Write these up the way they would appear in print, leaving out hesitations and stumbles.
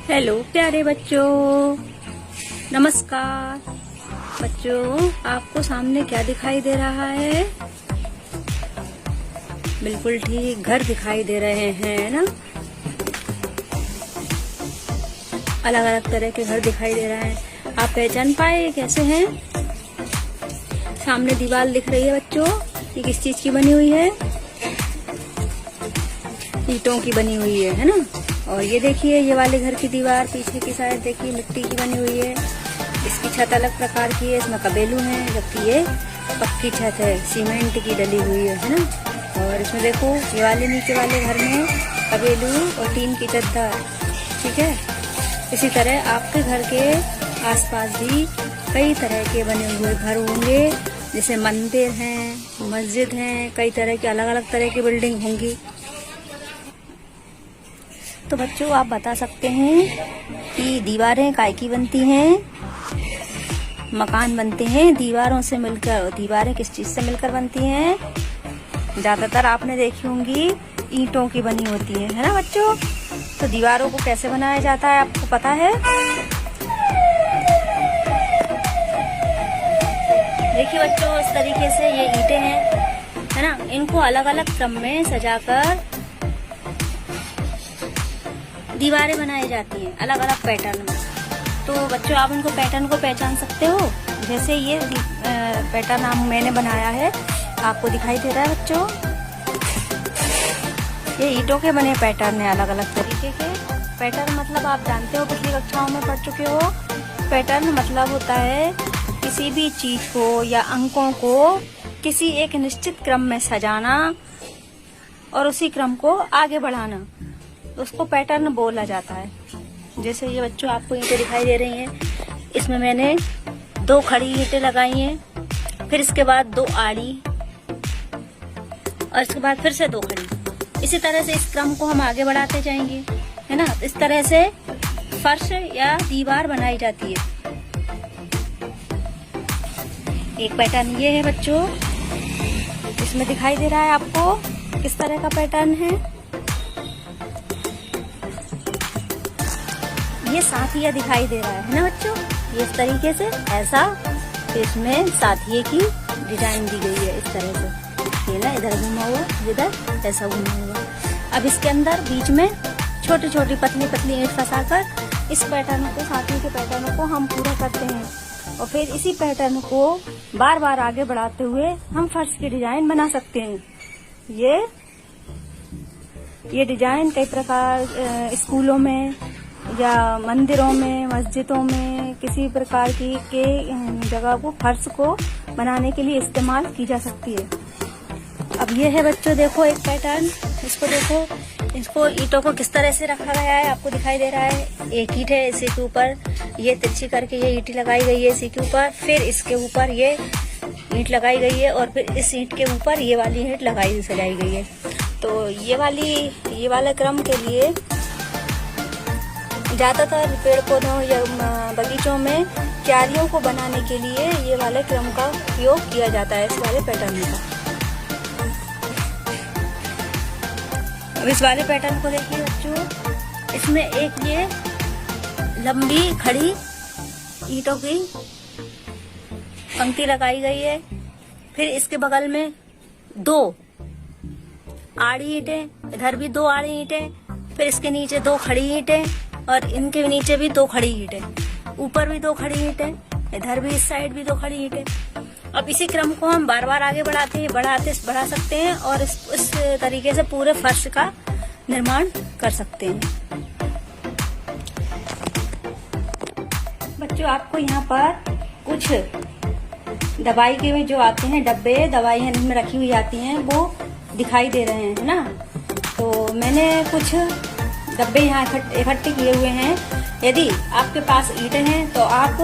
Hello प्यारे बच्चों, नमस्कार। बच्चों, आपको सामने क्या दिखाई दे रहा है? बिल्कुल ठीक, घर दिखाई दे रहे हैं ना। अलग अलग तरह के घर दिखाई दे रहे हैं। आप पहचान पाए कैसे हैं? सामने दीवार दिख रही है बच्चों। ये किस चीज की बनी हुई है? ईंटों की बनी हुई है ना। और ये देखिए, ये वाले घर की दीवार पीछे की साइड देखिए मिट्टी की बनी हुई है। इसकी छत अलग प्रकार की है, इसमें कबेलू है, जबकि ये पक्की छत है, सीमेंट की डली हुई है ना। और इसमें देखो, ये वाले नीचे वाले घर में कबेलू और टीन की चद्दर, ठीक है। इसी तरह आपके घर के आसपास भी कई तरह के बने हुए घर होंगे, जैसे मंदिर हैं, मस्जिद हैं, कई तरह की अलग अलग तरह की बिल्डिंग होंगी। तो बच्चों, आप बता सकते हैं कि दीवारें काय की बनती हैं? मकान बनते हैं दीवारों से मिलकर। दीवारें किस चीज से मिलकर बनती हैं? ज्यादातर आपने देखी होंगी ईंटों की बनी होती है ना बच्चों। तो दीवारों को कैसे बनाया जाता है, आपको पता है? देखिए बच्चों, इस तरीके से ये ईंटें हैं, है ना। इनको अलग अलग क्रम में सजाकर दीवारें बनाई जाती हैं, अलग अलग पैटर्न में। तो बच्चों, आप इनको पैटर्न को पहचान सकते हो। जैसे ये पैटर्न मैंने बनाया है, आपको दिखाई दे रहा है बच्चों। ये ईंटों के बने पैटर्न है, अलग अलग तरीके के। पैटर्न मतलब आप जानते हो, पिछली कक्षाओं में पढ़ चुके हो। पैटर्न मतलब होता है किसी भी चीज को या अंकों को किसी एक निश्चित क्रम में सजाना और उसी क्रम को आगे बढ़ाना, उसको पैटर्न बोला जाता है। जैसे ये बच्चों, आपको ईंटें दिखाई दे रही हैं, इसमें मैंने 2 खड़ी ईंटें लगाई हैं, फिर इसके बाद 2 आड़ी, और इसके बाद फिर से 2 खड़ी। इसी तरह से इस क्रम को हम आगे बढ़ाते जाएंगे, है ना। इस तरह से फर्श या दीवार बनाई जाती है। एक पैटर्न ये है बच्चों, इसमें दिखाई दे रहा है आपको किस तरह का पैटर्न है। ये साथिया दिखाई दे रहा है ना बच्चों। ये इस तरीके से ऐसा, इसमें साथिये की डिजाइन दी गई है इस तरह से। ये ना इधर घुमा हुआ, इधर ऐसा घुमा हुआ। अब इसके अंदर बीच में छोटी छोटी पतली पतली ईंट फंसाकर इस पैटर्न को, साथिये के पैटर्न को हम पूरा करते हैं। और फिर इसी पैटर्न को बार बार आगे बढ़ाते हुए हम फर्श की डिजाइन बना सकते हैं। ये डिजाइन कई प्रकार स्कूलों में या मंदिरों में, मस्जिदों में, किसी प्रकार की के जगह को, फर्श को बनाने के लिए इस्तेमाल की जा सकती है। अब ये है बच्चों, देखो एक पैटर्न, इसको देखो, इसको ईंटों को किस तरह से रखा गया है, आपको दिखाई दे रहा है। एक ईंट है, इसी के ऊपर ये तिरछी करके ये ईंट लगाई गई है, इसी के ऊपर फिर इसके ऊपर ये ईंट लगाई गई है, और फिर इस ईंट के ऊपर ये वाली ईंट सजाई गई है। तो ये वाले क्रम के लिए ज्यादातर पेड़ पौधों या बगीचों में क्यारियों को बनाने के लिए ये वाले क्रम का उपयोग किया जाता है, इस वाले पैटर्न का। अब इस वाले पैटर्न को देखिए बच्चों, इसमें एक ये लंबी खड़ी ईंटों की पंक्ति लगाई गई है, फिर इसके बगल में 2 आड़ी ईंटें, इधर भी 2 आड़ी ईंटें, फिर इसके नीचे 2 खड़ी ईंटें, और इनके नीचे भी 2 खड़ी ईंटें, ऊपर भी 2 खड़ी ईंटें, इधर भी इस साइड भी 2 खड़ी ईंटें। अब इसी क्रम को हम बार बार आगे बढ़ा सकते हैं, और इस तरीके से पूरे फर्श का निर्माण कर सकते हैं। बच्चों, आपको यहाँ पर कुछ दवाई के में जो आते हैं डब्बे, दवाइयाँ इनमें रखी हुई आती हैं, वो दिखाई दे रहे हैं, है ना। तो मैंने कुछ डब्बे यहाँ इकट्ठे किए हुए हैं। यदि आपके पास ईंटें हैं तो आप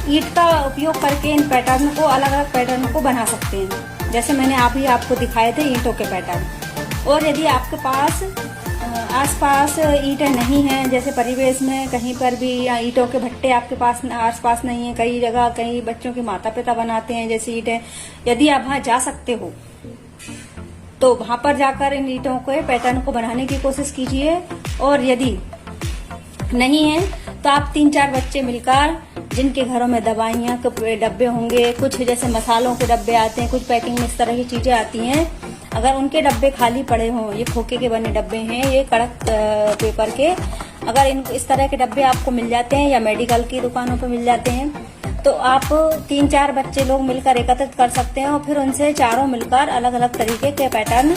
ईंट का उपयोग करके इन पैटर्न को, अलग अलग पैटर्न को बना सकते हैं, जैसे मैंने आपको दिखाए थे ईंटों के पैटर्न। और यदि आपके पास आसपास ईंटें नहीं हैं, जैसे परिवेश में कहीं पर भी ईंटों के भट्टे आपके पास आसपास नहीं है, कई जगह कई बच्चों के माता पिता बनाते हैं जैसे ईंटें, यदि आप वहां जा सकते हो तो वहां पर जाकर इन ईंटों के पैटर्न को बनाने की कोशिश कीजिए। और यदि नहीं है तो आप 3-4 बच्चे मिलकर, जिनके घरों में दवाइयाँ के डब्बे होंगे, कुछ जैसे मसालों के डब्बे आते हैं, कुछ पैकिंग में इस तरह की चीजें आती हैं, अगर उनके डब्बे खाली पड़े हों, ये खोखे के बने डब्बे हैं, ये कड़क पेपर के, अगर इस तरह के डब्बे आपको मिल जाते हैं या मेडिकल की दुकानों पर मिल जाते हैं, तो आप 3-4 बच्चे लोग मिलकर एकत्रित कर सकते हैं और फिर उनसे चारों मिलकर अलग अलग तरीके के पैटर्न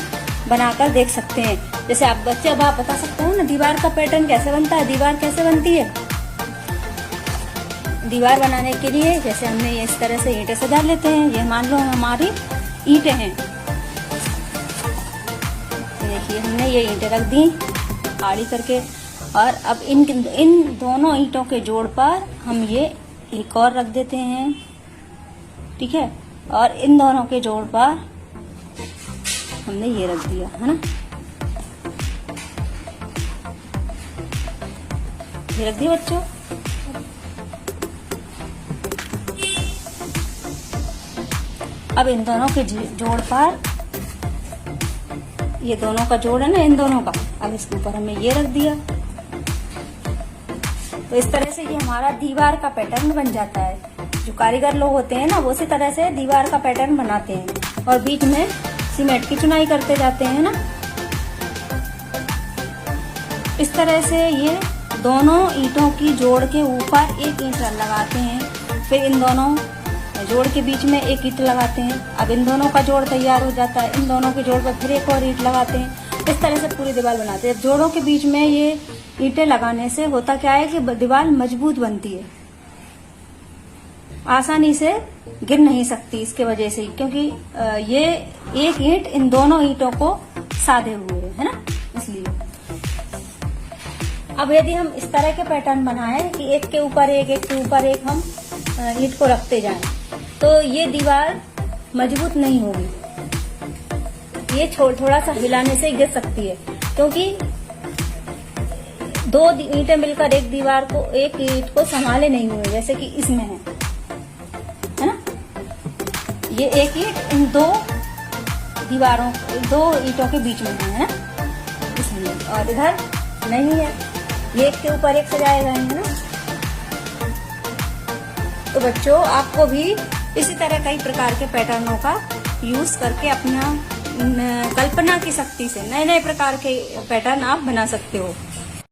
बनाकर देख सकते हैं। जैसे आप बच्चे, अब आप बता सकते हो ना दीवार का पैटर्न कैसे बनता है, दीवार कैसे बनती है। दीवार बनाने के लिए जैसे हमने ये इस तरह से ईंटें सजा लेते हैं, ये मान लो हमारी ईंटें हैं, देखिए हमने ये ईंटें रख दी आड़ी करके, और अब इन दोनों ईंटों के जोड़ पर हम ये एक और रख देते हैं, ठीक है, और इन दोनों के जोड़ पर हमने ये रख दिया, है ना, ये रख दिया बच्चों। अब इन दोनों के जोड़ पर, ये दोनों का जोड़ है ना इन दोनों का, अब इसके ऊपर हमने ये रख दिया, तो इस तरह से ये हमारा दीवार का पैटर्न बन जाता है। जो कारीगर लोग होते हैं ना, वो इसी तरह से दीवार का पैटर्न बनाते हैं और बीच में सीमेंट की चुनाई करते जाते हैं ना। इस तरह से ये दोनों ईंटों की जोड़ के ऊपर एक ईंट लगाते हैं, फिर इन दोनों जोड़ के बीच में एक ईंट लगाते हैं। अब इन दोनों का जोड़ तैयार हो जाता है, इन दोनों के जोड़ पर फिर एक और ईंट लगाते हैं। इस तरह से पूरी दीवार बनाते हैं। जोड़ों के बीच में ये ईंटें लगाने से होता क्या है कि दीवार मजबूत बनती है, आसानी से गिर नहीं सकती इसके वजह से, क्योंकि ये एक ईंट इन दोनों ईंटों को साधे हुए है ना, इसलिए। अब यदि हम इस तरह के पैटर्न बनाएं कि एक के ऊपर एक, एक के ऊपर एक हम ईंट को रखते जाएं, तो ये दीवार मजबूत नहीं होगी, ये थोड़ा सा हिलाने से गिर सकती है, क्योंकि दो ईंटें मिलकर एक दीवार को, एक ईंट को संभाले नहीं हुए, जैसे कि इसमें है ना, ये एक ईंट इन दो दीवारों, दो ईंटों के बीच में है ना, इसलिए, और इधर नहीं है, ये एक के ऊपर एक सजाए गए हैं ना। तो बच्चों, आपको भी इसी तरह कई प्रकार के पैटर्नों का यूज करके अपना कल्पना की शक्ति से नए नए प्रकार के पैटर्न आप बना सकते हो।